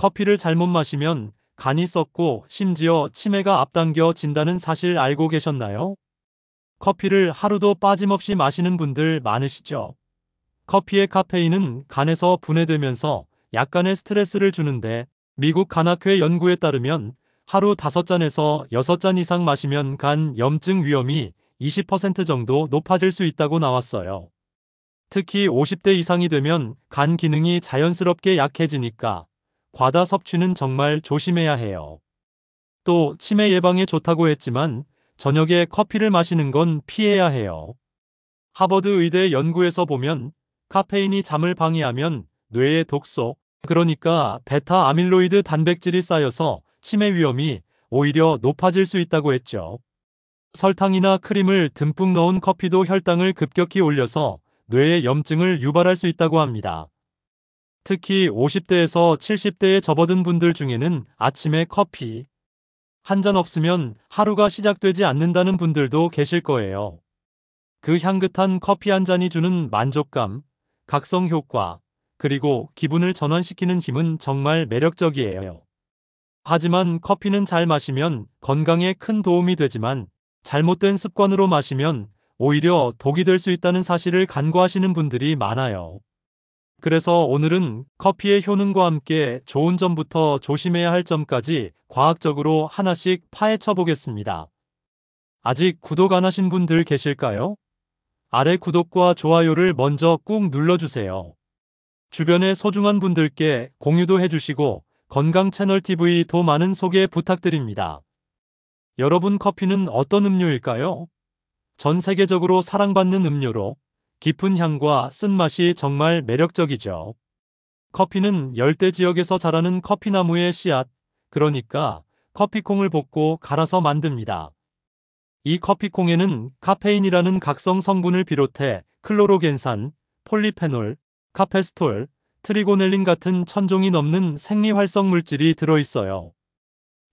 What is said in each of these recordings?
커피를 잘못 마시면 간이 썩고 심지어 치매가 앞당겨진다는 사실 알고 계셨나요? 커피를 하루도 빠짐없이 마시는 분들 많으시죠? 커피의 카페인은 간에서 분해되면서 약간의 스트레스를 주는데, 미국 간학회 연구에 따르면 하루 5잔에서 6잔 이상 마시면 간 염증 위험이 20% 정도 높아질 수 있다고 나왔어요. 특히 50대 이상이 되면 간 기능이 자연스럽게 약해지니까 과다 섭취는 정말 조심해야 해요. 또 치매 예방에 좋다고 했지만 저녁에 커피를 마시는 건 피해야 해요. 하버드 의대 연구에서 보면 카페인이 잠을 방해하면 뇌의 독소, 그러니까 베타 아밀로이드 단백질이 쌓여서 치매 위험이 오히려 높아질 수 있다고 했죠. 설탕이나 크림을 듬뿍 넣은 커피도 혈당을 급격히 올려서 뇌의 염증을 유발할 수 있다고 합니다. 특히 50대에서 70대에 접어든 분들 중에는 아침에 커피 한 잔 없으면 하루가 시작되지 않는다는 분들도 계실 거예요. 그 향긋한 커피 한 잔이 주는 만족감, 각성 효과, 그리고 기분을 전환시키는 힘은 정말 매력적이에요. 하지만 커피는 잘 마시면 건강에 큰 도움이 되지만 잘못된 습관으로 마시면 오히려 독이 될 수 있다는 사실을 간과하시는 분들이 많아요. 그래서 오늘은 커피의 효능과 함께 좋은 점부터 조심해야 할 점까지 과학적으로 하나씩 파헤쳐 보겠습니다. 아직 구독 안 하신 분들 계실까요? 아래 구독과 좋아요를 먼저 꾹 눌러주세요. 주변의 소중한 분들께 공유도 해주시고 건강 채널 TV 더 많은 소개 부탁드립니다. 여러분, 커피는 어떤 음료일까요? 전 세계적으로 사랑받는 음료로 깊은 향과 쓴맛이 정말 매력적이죠. 커피는 열대 지역에서 자라는 커피나무의 씨앗, 그러니까 커피콩을 볶고 갈아서 만듭니다. 이 커피콩에는 카페인이라는 각성 성분을 비롯해 클로로겐산, 폴리페놀, 카페스톨, 트리고넬린 같은 1000종이 넘는 생리활성 물질이 들어있어요.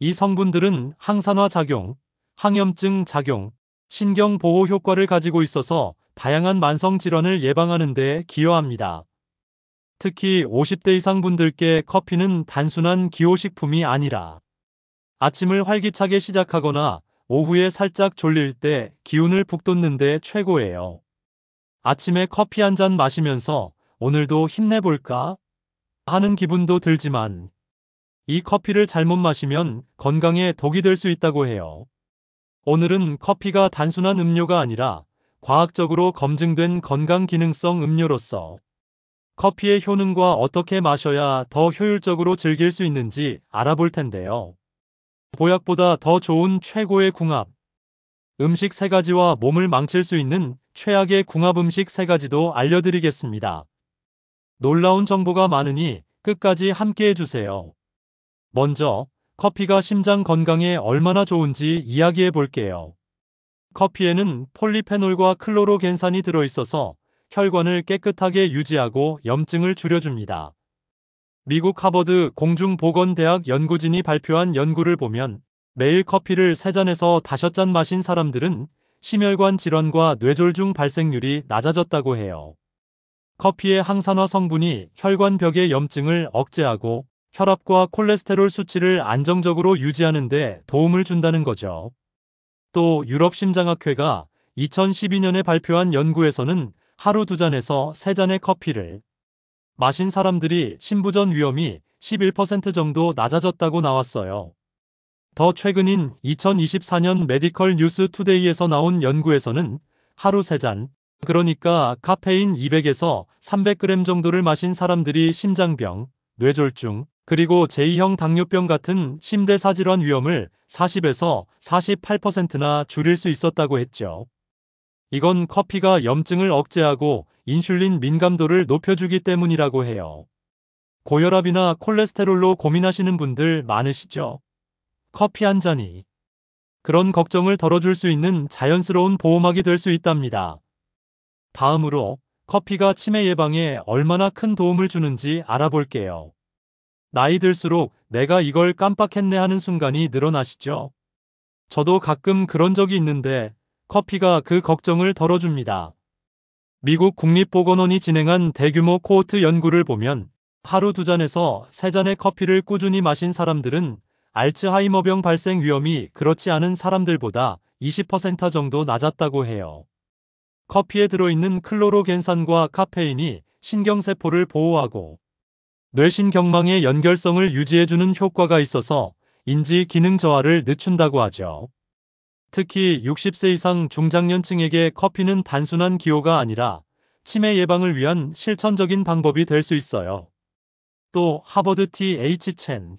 이 성분들은 항산화 작용, 항염증 작용, 신경보호 효과를 가지고 있어서 다양한 만성 질환을 예방하는 데 기여합니다. 특히 50대 이상 분들께 커피는 단순한 기호식품이 아니라 아침을 활기차게 시작하거나 오후에 살짝 졸릴 때 기운을 북돋는 데 최고예요. 아침에 커피 한 잔 마시면서 오늘도 힘내볼까 하는 기분도 들지만, 이 커피를 잘못 마시면 건강에 독이 될 수 있다고 해요. 오늘은 커피가 단순한 음료가 아니라 과학적으로 검증된 건강 기능성 음료로서 커피의 효능과 어떻게 마셔야 더 효율적으로 즐길 수 있는지 알아볼 텐데요. 보약보다 더 좋은 최고의 궁합. 음식 3가지와 몸을 망칠 수 있는 최악의 궁합 음식 3가지도 알려드리겠습니다. 놀라운 정보가 많으니 끝까지 함께 해주세요. 먼저 커피가 심장 건강에 얼마나 좋은지 이야기해 볼게요. 커피에는 폴리페놀과 클로로겐산이 들어있어서 혈관을 깨끗하게 유지하고 염증을 줄여줍니다. 미국 하버드 공중보건대학 연구진이 발표한 연구를 보면 매일 커피를 3잔에서 5잔 마신 사람들은 심혈관 질환과 뇌졸중 발생률이 낮아졌다고 해요. 커피의 항산화 성분이 혈관벽의 염증을 억제하고 혈압과 콜레스테롤 수치를 안정적으로 유지하는 데 도움을 준다는 거죠. 또 유럽심장학회가 2012년에 발표한 연구에서는 하루 2잔에서 3잔의 커피를 마신 사람들이 심부전 위험이 11% 정도 낮아졌다고 나왔어요. 더 최근인 2024년 메디컬 뉴스 투데이에서 나온 연구에서는 하루 3잔, 그러니까 카페인 200에서 300g 정도를 마신 사람들이 심장병, 뇌졸중, 그리고 제2형 당뇨병 같은 심대사 질환 위험을 40에서 48%나 줄일 수 있었다고 했죠. 이건 커피가 염증을 억제하고 인슐린 민감도를 높여주기 때문이라고 해요. 고혈압이나 콜레스테롤로 고민하시는 분들 많으시죠? 커피 한 잔이 그런 걱정을 덜어줄 수 있는 자연스러운 보호막이 될 수 있답니다. 다음으로 커피가 치매 예방에 얼마나 큰 도움을 주는지 알아볼게요. 나이 들수록 내가 이걸 깜빡했네 하는 순간이 늘어나시죠? 저도 가끔 그런 적이 있는데 커피가 그 걱정을 덜어줍니다. 미국 국립보건원이 진행한 대규모 코호트 연구를 보면 하루 2잔에서 3잔의 커피를 꾸준히 마신 사람들은 알츠하이머병 발생 위험이 그렇지 않은 사람들보다 20% 정도 낮았다고 해요. 커피에 들어있는 클로로겐산과 카페인이 신경세포를 보호하고 뇌신경망의 연결성을 유지해주는 효과가 있어서 인지 기능 저하를 늦춘다고 하죠. 특히 60세 이상 중장년층에게 커피는 단순한 기호가 아니라 치매 예방을 위한 실천적인 방법이 될 수 있어요. 또 하버드 T.H. 첸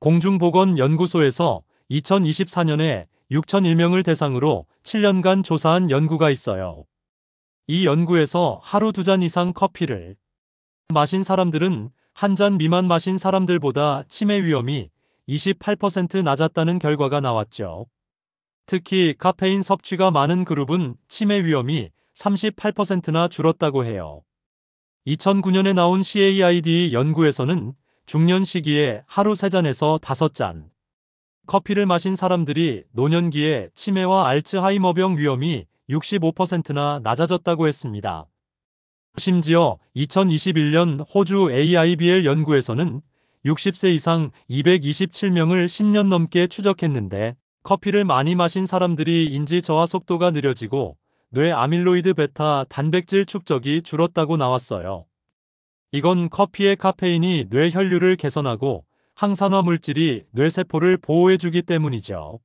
공중보건연구소에서 2024년에 6,001명을 대상으로 7년간 조사한 연구가 있어요. 이 연구에서 하루 2잔 이상 커피를 마신 사람들은 1잔 미만 마신 사람들보다 치매 위험이 28% 낮았다는 결과가 나왔죠. 특히 카페인 섭취가 많은 그룹은 치매 위험이 38%나 줄었다고 해요. 2009년에 나온 CAID 연구에서는 중년 시기에 하루 3잔에서 5잔 커피를 마신 사람들이 노년기에 치매와 알츠하이머병 위험이 65%나 낮아졌다고 했습니다. 심지어 2021년 호주 AIBL 연구에서는 60세 이상 227명을 10년 넘게 추적했는데 커피를 많이 마신 사람들이 인지 저하 속도가 느려지고 뇌 아밀로이드 베타 단백질 축적이 줄었다고 나왔어요. 이건 커피의 카페인이 뇌 혈류를 개선하고 항산화 물질이 뇌세포를 보호해주기 때문이죠.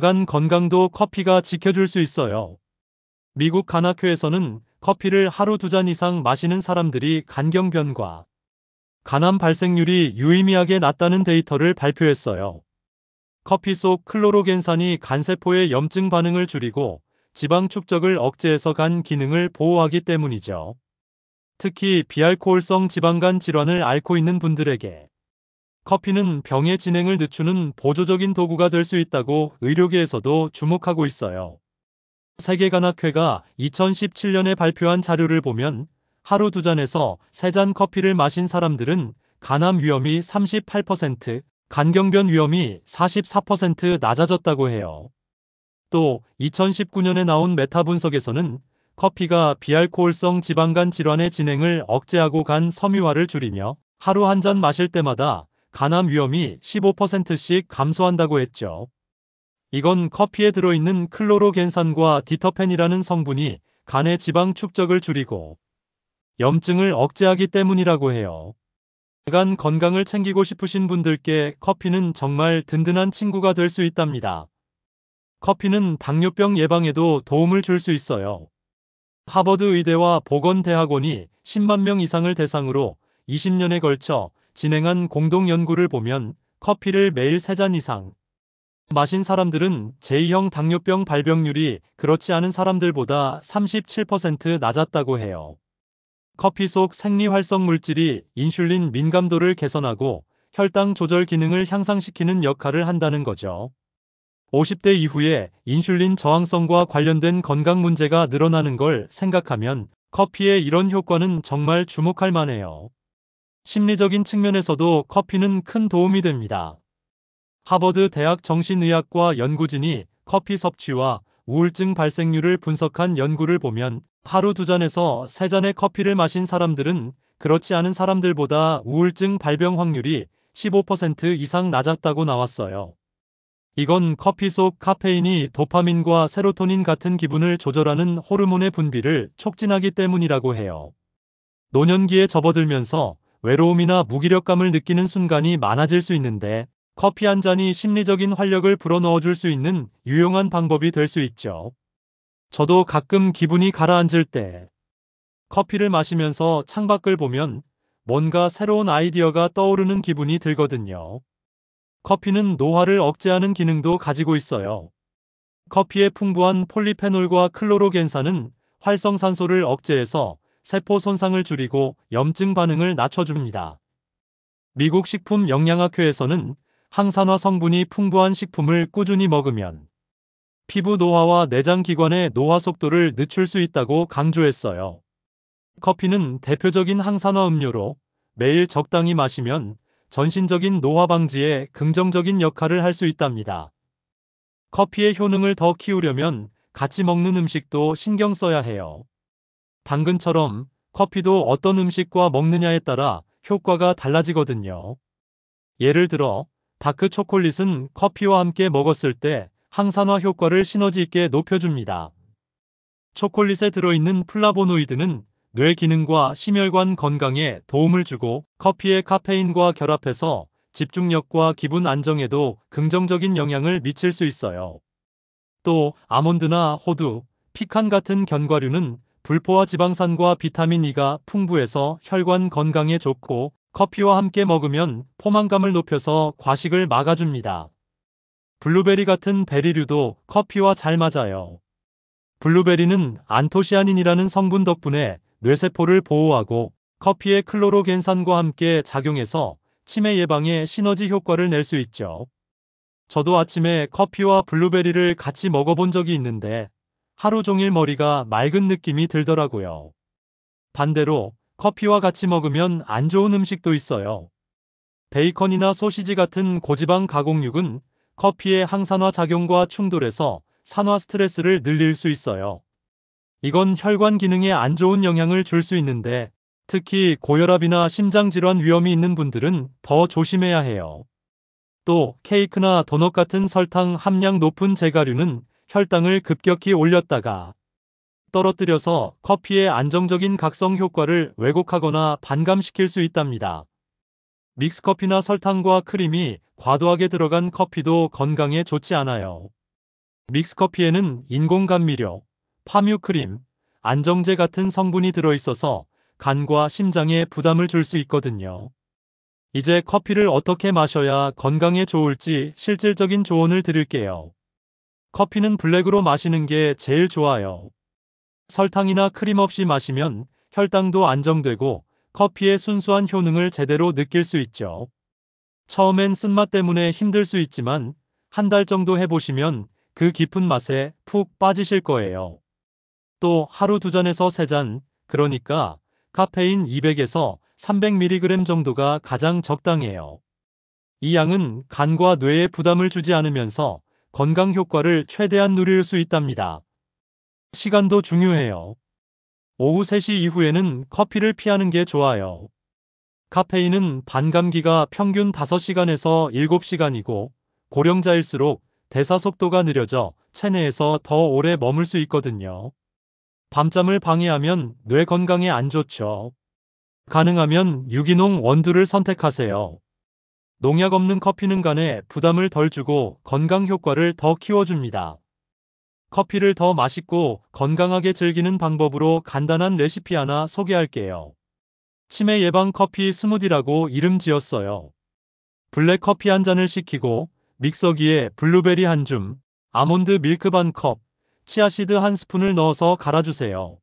간 건강도 커피가 지켜줄 수 있어요. 미국 간학회에서는 커피를 하루 2잔 이상 마시는 사람들이 간경변과 간암 발생률이 유의미하게 낮다는 데이터를 발표했어요. 커피 속 클로로겐산이 간세포의 염증 반응을 줄이고 지방 축적을 억제해서 간 기능을 보호하기 때문이죠. 특히 비알코올성 지방간 질환을 앓고 있는 분들에게 커피는 병의 진행을 늦추는 보조적인 도구가 될 수 있다고 의료계에서도 주목하고 있어요. 세계간학회가 2017년에 발표한 자료를 보면 하루 2잔에서 3잔 커피를 마신 사람들은 간암 위험이 38%, 간경변 위험이 44% 낮아졌다고 해요. 또 2019년에 나온 메타 분석에서는 커피가 비알코올성 지방간 질환의 진행을 억제하고 간 섬유화를 줄이며 하루 1잔 마실 때마다 간암 위험이 15%씩 감소한다고 했죠. 이건 커피에 들어있는 클로로겐산과 디터펜이라는 성분이 간의 지방 축적을 줄이고 염증을 억제하기 때문이라고 해요. 간 건강을 챙기고 싶으신 분들께 커피는 정말 든든한 친구가 될 수 있답니다. 커피는 당뇨병 예방에도 도움을 줄 수 있어요. 하버드 의대와 보건대학원이 10만 명 이상을 대상으로 20년에 걸쳐 진행한 공동 연구를 보면 커피를 매일 3잔 이상 마신 사람들은 제2형 당뇨병 발병률이 그렇지 않은 사람들보다 37% 낮았다고 해요. 커피 속 생리활성 물질이 인슐린 민감도를 개선하고 혈당 조절 기능을 향상시키는 역할을 한다는 거죠. 50대 이후에 인슐린 저항성과 관련된 건강 문제가 늘어나는 걸 생각하면 커피의 이런 효과는 정말 주목할 만해요. 심리적인 측면에서도 커피는 큰 도움이 됩니다. 하버드 대학 정신의학과 연구진이 커피 섭취와 우울증 발생률을 분석한 연구를 보면 하루 2잔에서 3잔의 커피를 마신 사람들은 그렇지 않은 사람들보다 우울증 발병 확률이 15% 이상 낮았다고 나왔어요. 이건 커피 속 카페인이 도파민과 세로토닌 같은 기분을 조절하는 호르몬의 분비를 촉진하기 때문이라고 해요. 노년기에 접어들면서 외로움이나 무기력감을 느끼는 순간이 많아질 수 있는데 커피 한 잔이 심리적인 활력을 불어넣어줄 수 있는 유용한 방법이 될 수 있죠. 저도 가끔 기분이 가라앉을 때 커피를 마시면서 창밖을 보면 뭔가 새로운 아이디어가 떠오르는 기분이 들거든요. 커피는 노화를 억제하는 기능도 가지고 있어요. 커피의 풍부한 폴리페놀과 클로로겐산은 활성산소를 억제해서 세포 손상을 줄이고 염증 반응을 낮춰줍니다. 미국 식품영양학회에서는 항산화 성분이 풍부한 식품을 꾸준히 먹으면 피부 노화와 내장 기관의 노화 속도를 늦출 수 있다고 강조했어요. 커피는 대표적인 항산화 음료로 매일 적당히 마시면 전신적인 노화 방지에 긍정적인 역할을 할 수 있답니다. 커피의 효능을 더 키우려면 같이 먹는 음식도 신경 써야 해요. 당근처럼 커피도 어떤 음식과 먹느냐에 따라 효과가 달라지거든요. 예를 들어 다크 초콜릿은 커피와 함께 먹었을 때 항산화 효과를 시너지 있게 높여줍니다. 초콜릿에 들어있는 플라보노이드는 뇌 기능과 심혈관 건강에 도움을 주고 커피의 카페인과 결합해서 집중력과 기분 안정에도 긍정적인 영향을 미칠 수 있어요. 또 아몬드나 호두, 피칸 같은 견과류는 불포화 지방산과 비타민 E가 풍부해서 혈관 건강에 좋고 커피와 함께 먹으면 포만감을 높여서 과식을 막아줍니다. 블루베리 같은 베리류도 커피와 잘 맞아요. 블루베리는 안토시아닌이라는 성분 덕분에 뇌세포를 보호하고 커피의 클로로겐산과 함께 작용해서 치매 예방에 시너지 효과를 낼 수 있죠. 저도 아침에 커피와 블루베리를 같이 먹어본 적이 있는데 하루 종일 머리가 맑은 느낌이 들더라고요. 반대로 커피와 같이 먹으면 안 좋은 음식도 있어요. 베이컨이나 소시지 같은 고지방 가공육은 커피의 항산화 작용과 충돌해서 산화 스트레스를 늘릴 수 있어요. 이건 혈관 기능에 안 좋은 영향을 줄 수 있는데 특히 고혈압이나 심장질환 위험이 있는 분들은 더 조심해야 해요. 또 케이크나 도넛 같은 설탕 함량 높은 제가류는 혈당을 급격히 올렸다가 떨어뜨려서 커피의 안정적인 각성 효과를 왜곡하거나 반감시킬 수 있답니다. 믹스커피나 설탕과 크림이 과도하게 들어간 커피도 건강에 좋지 않아요. 믹스커피에는 인공감미료, 파뮤크림, 안정제 같은 성분이 들어있어서 간과 심장에 부담을 줄 수 있거든요. 이제 커피를 어떻게 마셔야 건강에 좋을지 실질적인 조언을 드릴게요. 커피는 블랙으로 마시는 게 제일 좋아요. 설탕이나 크림 없이 마시면 혈당도 안정되고 커피의 순수한 효능을 제대로 느낄 수 있죠. 처음엔 쓴맛 때문에 힘들 수 있지만 한 달 정도 해보시면 그 깊은 맛에 푹 빠지실 거예요. 또 하루 2잔에서 3잔, 그러니까 카페인 200에서 300mg 정도가 가장 적당해요. 이 양은 간과 뇌에 부담을 주지 않으면서 건강 효과를 최대한 누릴 수 있답니다. 시간도 중요해요. 오후 3시 이후에는 커피를 피하는 게 좋아요. 카페인은 반감기가 평균 5시간에서 7시간이고 고령자일수록 대사 속도가 느려져 체내에서 더 오래 머물 수 있거든요. 밤잠을 방해하면 뇌 건강에 안 좋죠. 가능하면 유기농 원두를 선택하세요. 농약 없는 커피는 간에 부담을 덜 주고 건강 효과를 더 키워줍니다. 커피를 더 맛있고 건강하게 즐기는 방법으로 간단한 레시피 하나 소개할게요. 치매 예방 커피 스무디라고 이름 지었어요. 블랙 커피 한 잔을 식히고 믹서기에 블루베리 한 줌, 아몬드 밀크 반 컵, 치아씨드 한 스푼을 넣어서 갈아주세요.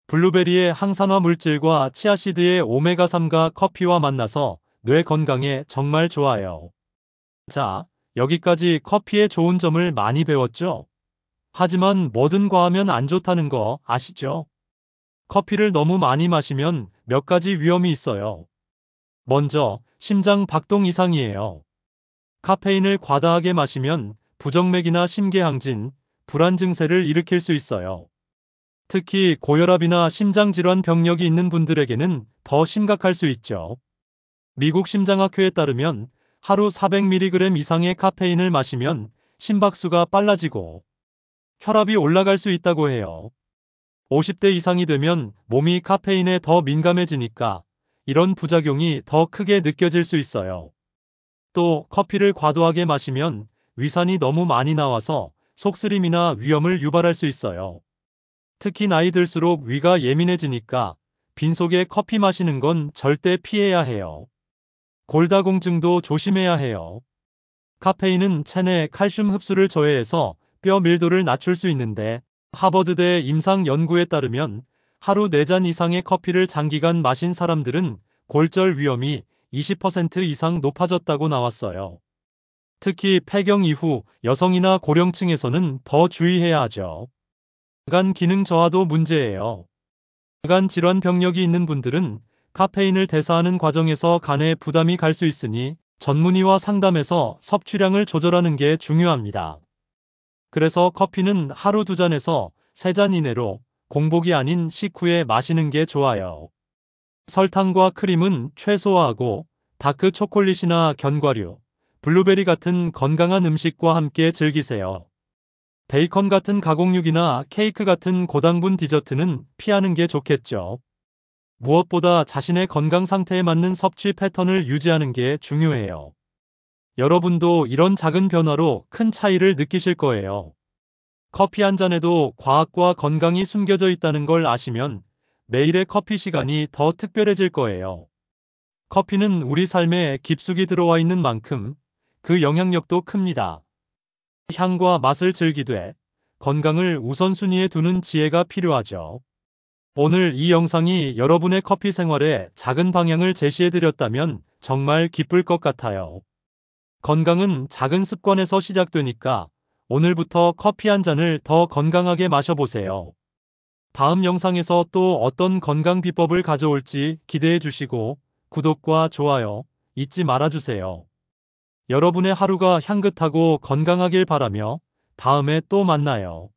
블루베리의 항산화 물질과 치아씨드의 오메가3가 커피와 만나서 뇌 건강에 정말 좋아요. 자, 여기까지 커피의 좋은 점을 많이 배웠죠? 하지만 뭐든 과하면 안 좋다는 거 아시죠? 커피를 너무 많이 마시면 몇 가지 위험이 있어요. 먼저, 심장 박동 이상이에요. 카페인을 과다하게 마시면 부정맥이나 심계항진, 불안 증세를 일으킬 수 있어요. 특히 고혈압이나 심장질환 병력이 있는 분들에게는 더 심각할 수 있죠. 미국 심장학회에 따르면 하루 400mg 이상의 카페인을 마시면 심박수가 빨라지고 혈압이 올라갈 수 있다고 해요. 50대 이상이 되면 몸이 카페인에 더 민감해지니까 이런 부작용이 더 크게 느껴질 수 있어요. 또 커피를 과도하게 마시면 위산이 너무 많이 나와서 속쓰림이나 위염을 유발할 수 있어요. 특히 나이 들수록 위가 예민해지니까 빈속에 커피 마시는 건 절대 피해야 해요. 골다공증도 조심해야 해요. 카페인은 체내 칼슘 흡수를 저해해서 뼈 밀도를 낮출 수 있는데 하버드대 임상 연구에 따르면 하루 4잔 이상의 커피를 장기간 마신 사람들은 골절 위험이 20% 이상 높아졌다고 나왔어요. 특히 폐경 이후 여성이나 고령층에서는 더 주의해야 하죠. 간 기능 저하도 문제예요. 간 질환 병력이 있는 분들은 카페인을 대사하는 과정에서 간에 부담이 갈 수 있으니 전문의와 상담해서 섭취량을 조절하는 게 중요합니다. 그래서 커피는 하루 2잔에서 3잔 이내로 공복이 아닌 식후에 마시는 게 좋아요. 설탕과 크림은 최소화하고 다크 초콜릿이나 견과류, 블루베리 같은 건강한 음식과 함께 즐기세요. 베이컨 같은 가공육이나 케이크 같은 고당분 디저트는 피하는 게 좋겠죠. 무엇보다 자신의 건강 상태에 맞는 섭취 패턴을 유지하는 게 중요해요. 여러분도 이런 작은 변화로 큰 차이를 느끼실 거예요. 커피 한 잔에도 과학과 건강이 숨겨져 있다는 걸 아시면 매일의 커피 시간이 더 특별해질 거예요. 커피는 우리 삶에 깊숙이 들어와 있는 만큼 그 영향력도 큽니다. 향과 맛을 즐기되 건강을 우선순위에 두는 지혜가 필요하죠. 오늘 이 영상이 여러분의 커피 생활에 작은 방향을 제시해 드렸다면 정말 기쁠 것 같아요. 건강은 작은 습관에서 시작되니까 오늘부터 커피 한 잔을 더 건강하게 마셔보세요. 다음 영상에서 또 어떤 건강 비법을 가져올지 기대해 주시고 구독과 좋아요 잊지 말아주세요. 여러분의 하루가 향긋하고 건강하길 바라며 다음에 또 만나요.